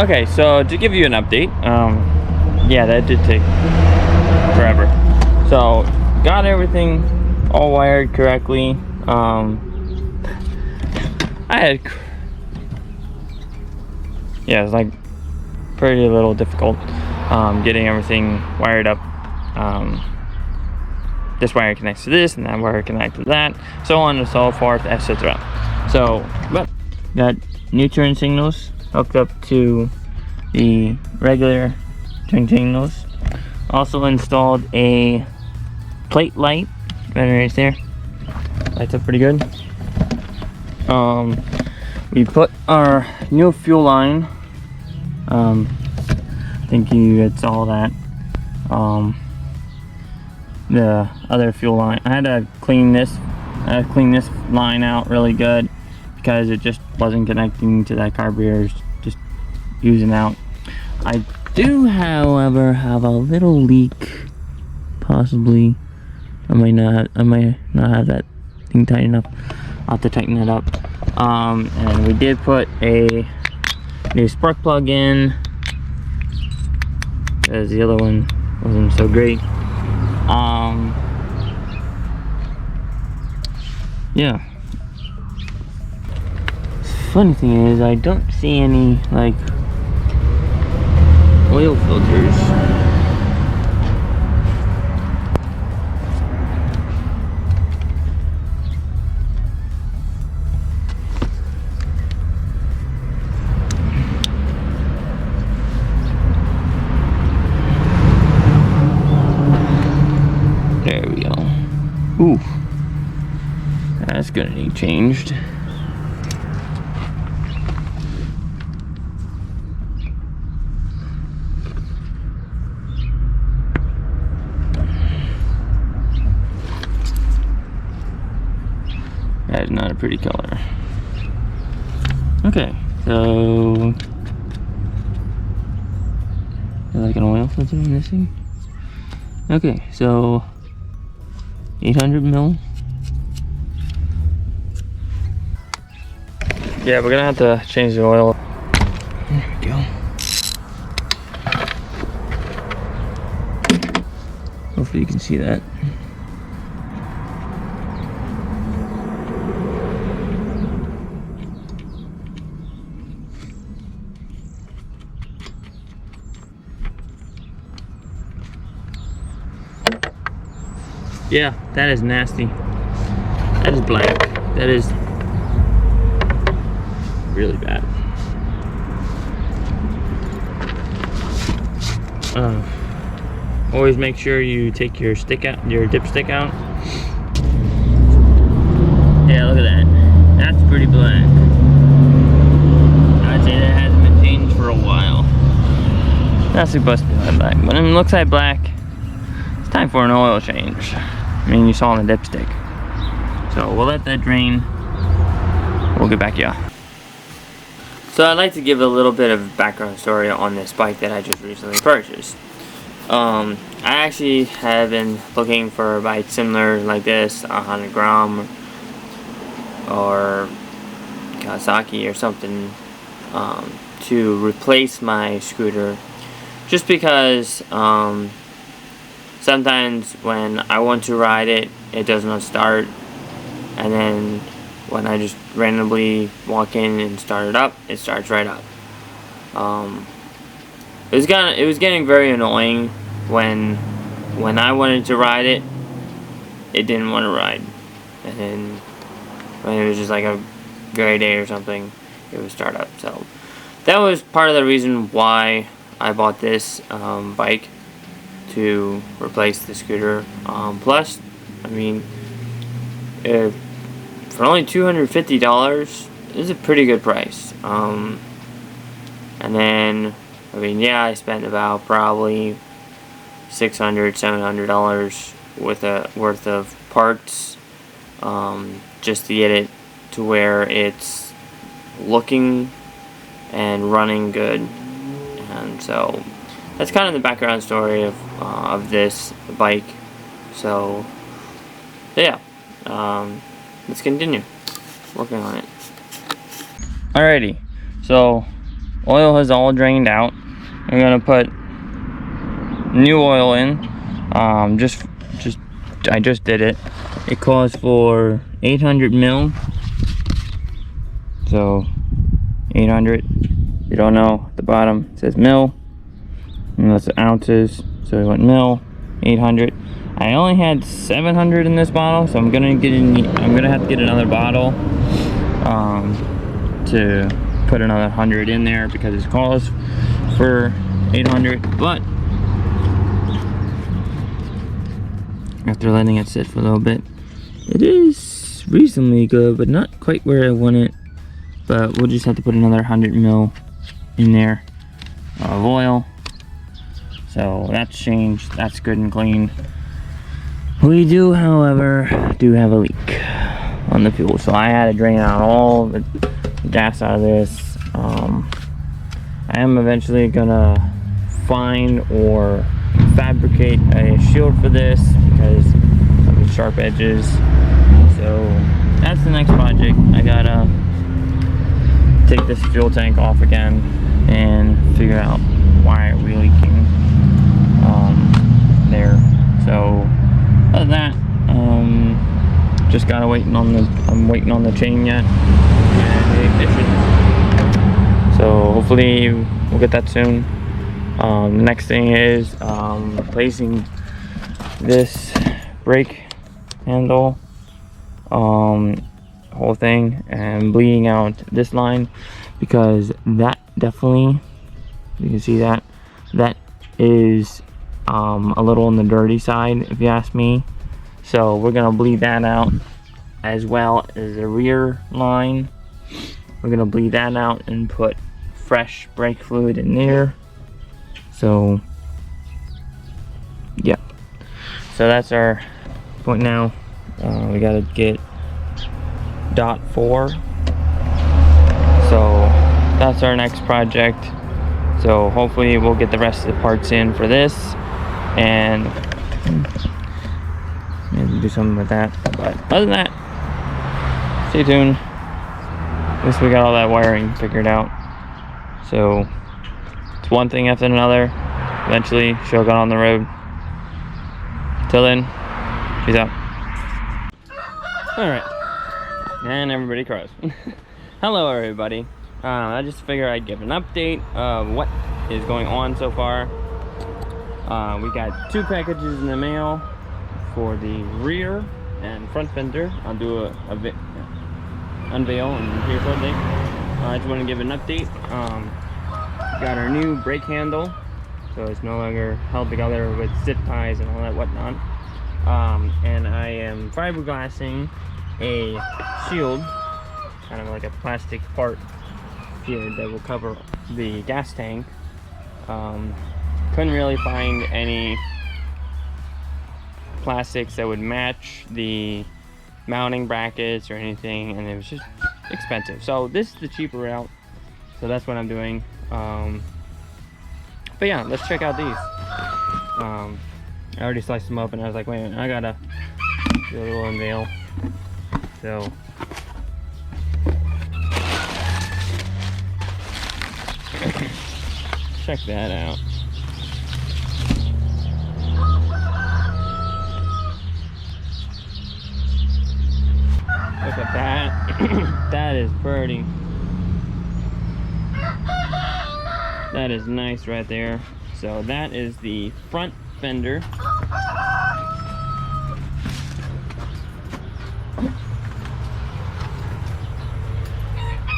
Okay, so to give you an update, yeah, that did take forever. So got everything all wired correctly. Yeah, it was like pretty little difficult getting everything wired up. This wire connects to this, and that wire connects to that, so on and so forth, etc. So, but got new turn signals hooked up to the regular turn signals. Also installed a plate light right there. Lights up pretty good. We put our new fuel line. I think you saw that. The other fuel line. I had to clean this line out really good because it just wasn't connecting to that carburetor. Just using out. I do, however, have a little leak. Possibly, I might not have that thing tight enough. I'll have to tighten it up. And we did put a new spark plug in, because the other one wasn't so great. Yeah. Funny thing is, I don't see any like oil filters. There we go. Ooh, that's gonna need changed. That is not a pretty color. Okay, so like an oil filter on this thing. Okay, so 800 mil. Yeah, we're gonna have to change the oil. There we go. Hopefully you can see that. Yeah, that is nasty. That is black. That is really bad. Always make sure you take your stick out, your dipstick out. Yeah, look at that. That's pretty black. I'd say that hasn't been changed for a while. That's supposed to be like black, but it looks like black. It's time for an oil change. I mean, you saw the dipstick. So we'll let that drain. We'll get back to ya. So I'd like to give a little bit of background story on this bike that I just recently purchased. I actually have been looking for a bike similar like this, a Honda Grom or Kawasaki or something, to replace my scooter, just because sometimes when I want to ride it, it does not start, and then when I just randomly walk in and start it up, it starts right up. It was getting very annoying when I wanted to ride it, it didn't want to ride, and then when it was just like a gray day or something, it would start up. So that was part of the reason why I bought this bike, to replace the scooter. Plus, I mean, for only $250 is a pretty good price. And then, I mean, yeah, I spent about probably $600–700 worth of parts, just to get it to where it's looking and running good. And so that's kind of the background story of this bike. So yeah, let's continue working on it. Alrighty, so oil has all drained out. I'm gonna put new oil in. I just did it. It calls for 800 mil. So 800. You don't know, at the bottom it says mil, and that's ounces. So we went mil, 800. I only had 700 in this bottle, so I'm gonna have to get another bottle to put another 100 in there because it calls for 800. But after letting it sit for a little bit, it is reasonably good, but not quite where I want it. But we'll just have to put another 100 mil in there of oil. So that's changed. That's good and clean. We do, however, have a leak on the fuel. So I had to drain out all the gas out of this. I am eventually gonna find or fabricate a shield for this because of the sharp edges. So that's the next project. I gotta take this fuel tank off again and figure out why are we leaking there. So other than that, just gotta I'm waiting on the chain yet and the ignition. So hopefully we'll get that soon. The next thing is replacing this brake handle, whole thing, and bleeding out this line because that definitely, you can see that is a little on the dirty side, if you ask me. So we're gonna bleed that out, as well as the rear line. We're gonna bleed that out and put fresh brake fluid in there. So yeah, so that's our point now. We gotta get .4, so that's our next project. So hopefully we'll get the rest of the parts in for this and maybe do something with that. But other than that, stay tuned. At least we got all that wiring figured out. So it's one thing after another. Eventually she'll get on the road. Till then, peace out. Alright, and everybody cries. Hello everybody. I just figured I'd give an update of what is going on so far. We got 2 packages in the mail for the rear and front fender. I'll do a unveil and here shortly. I just want to give an update. Got our new brake handle, so it's no longer held together with zip ties and all that whatnot. And I am fiberglassing a shield, kind of like a plastic part here that will cover the gas tank. Couldn't really find any plastics that would match the mounting brackets or anything, and it was just expensive. So this is the cheaper route, so that's what I'm doing. But yeah, let's check out these. I already sliced them up and I was like, wait a minute, I gotta do a little unveil. So check that out. Look at that. That is pretty. That is nice right there. So that is the front fender.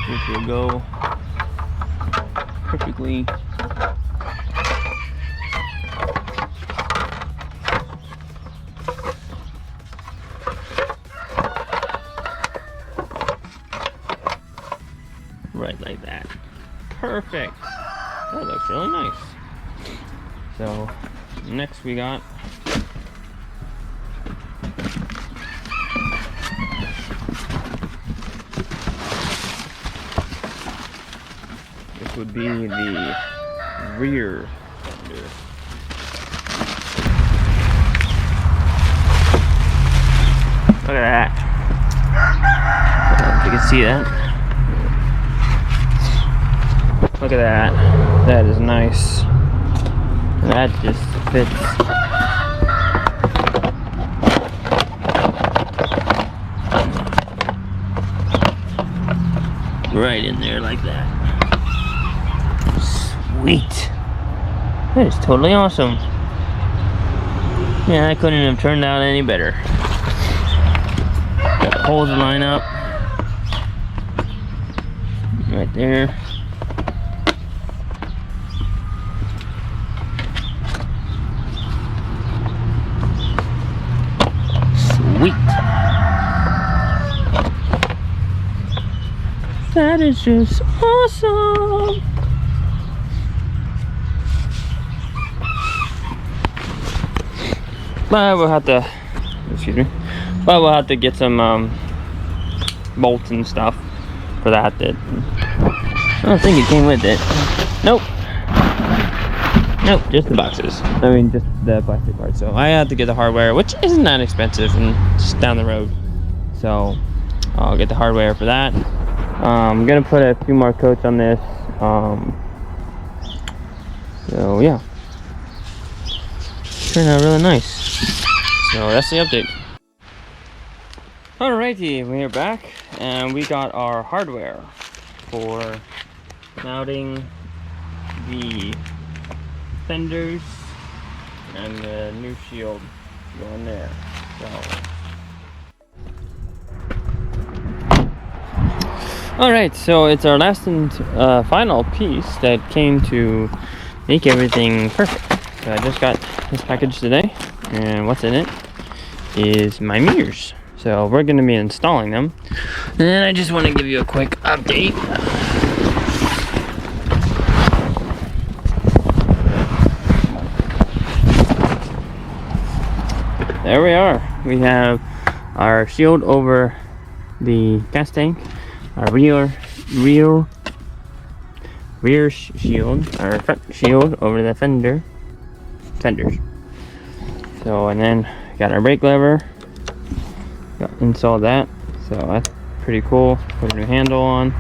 Which will go perfectly right like that. Perfect. That looks really nice. So next we got this would be the rear fender. Look at that. I don't know if you can see that. Look at that. That is nice. That just fits. Right in there like that. Sweet. That is totally awesome. Yeah, I couldn't have turned out any better. Got the holes to line up. Right there. Sweet. That is just awesome. But we'll have to, excuse me, but we'll have to get some bolts and stuff for that. I don't think it came with it. Nope. Nope, just the boxes. I mean, just the plastic parts. So I had to get the hardware, which isn't that expensive, and just down the road. So I'll get the hardware for that. I'm gonna put a few more coats on this. So yeah, turned out really nice. So that's the update. Alrighty, we're back, and we got our hardware for mounting the fenders and the new shield going there. So, alright, so it's our last and final piece that came to make everything perfect. So I just got this package today, and what's in it is my mirrors. So we're going to be installing them, and then I just want to give you a quick update. There we are. We have our shield over the gas tank, our rear shield, our front shield over the fenders. So, and then got our brake lever. Installed that, so that's pretty cool. Put a new handle on.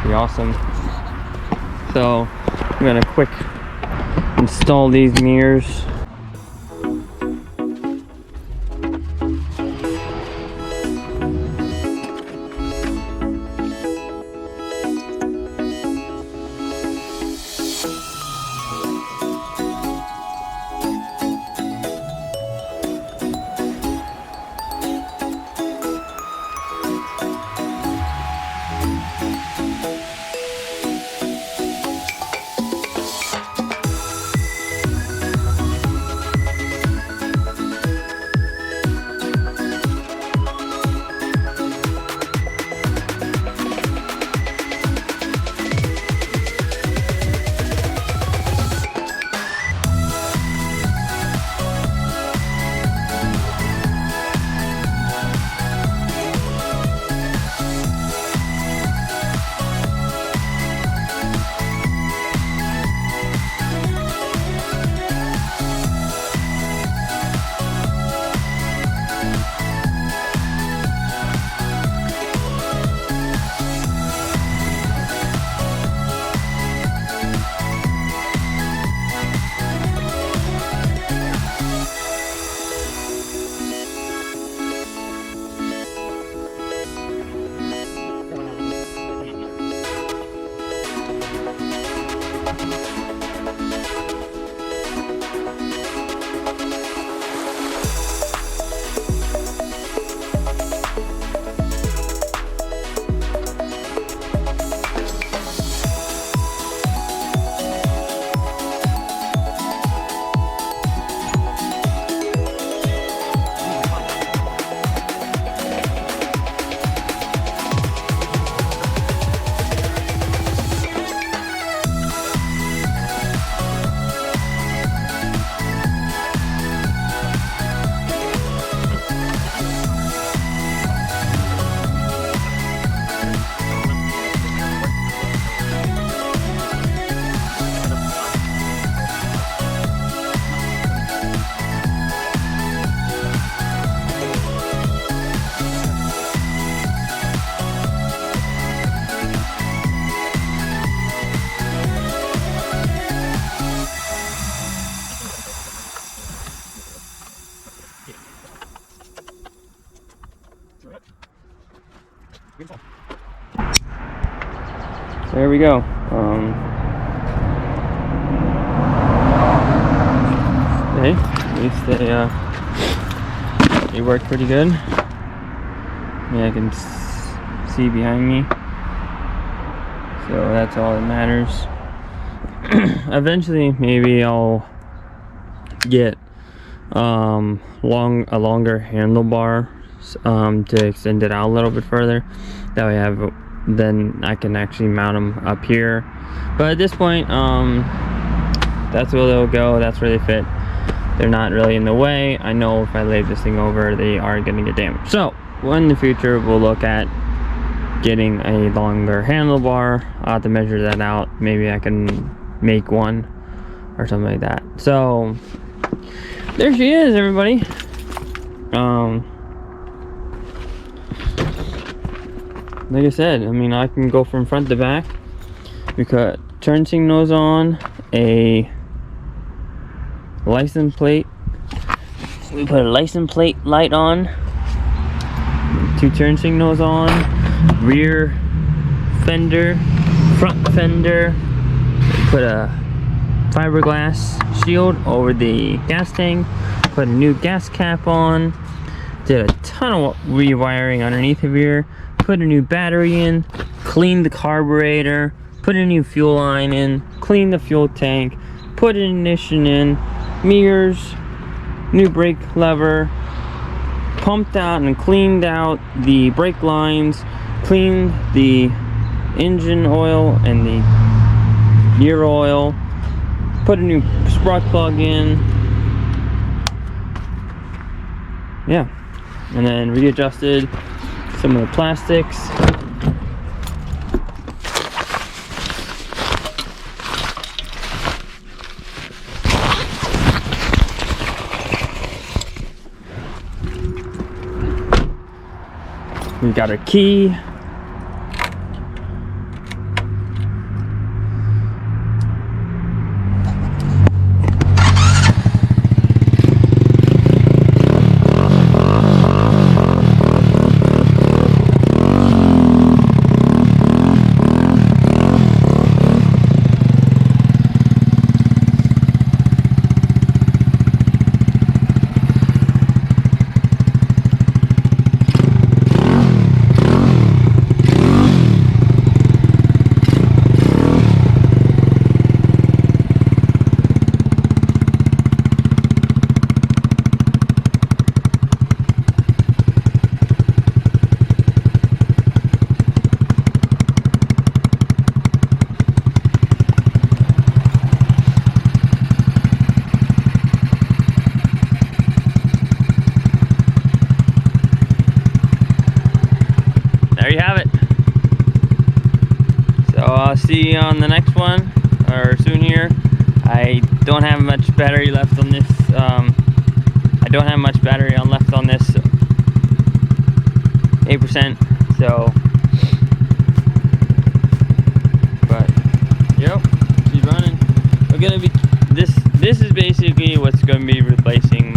Pretty awesome. So I'm gonna quick install these mirrors. there we go. At least they work pretty good. Yeah, I can see behind me, so that's all that matters. Eventually, maybe I'll get a longer handlebar to extend it out a little bit further. That way, then I can actually mount them up here. But at this point, that's where they'll go. That's where they fit. They're not really in the way. I know if I lay this thing over, they are going to get damaged. So, in the future, we'll look at getting a longer handlebar. I'll have to measure that out. Maybe I can make one or something like that. So, there she is, everybody. Like I said, I mean, I can go from front to back. We cut turn signals on, a license plate. We put a license plate light on, 2 turn signals on, rear fender, front fender. We put a fiberglass shield over the gas tank, put a new gas cap on, did a ton of rewiring underneath of here, put a new battery in, cleaned the carburetor, put a new fuel line in, cleaned the fuel tank, put an ignition in, mirrors, new brake lever, pumped out and cleaned out the brake lines, cleaned the engine oil and the gear oil, put a new spark plug in, yeah, and then readjusted some of the plastics. We got our key. There you have it. So I'll see you on the next one, or soon here. I don't have much battery left on this. I don't have much battery left on this 8%. So, but yep, she's running. We're gonna be this is basically what's gonna be replacing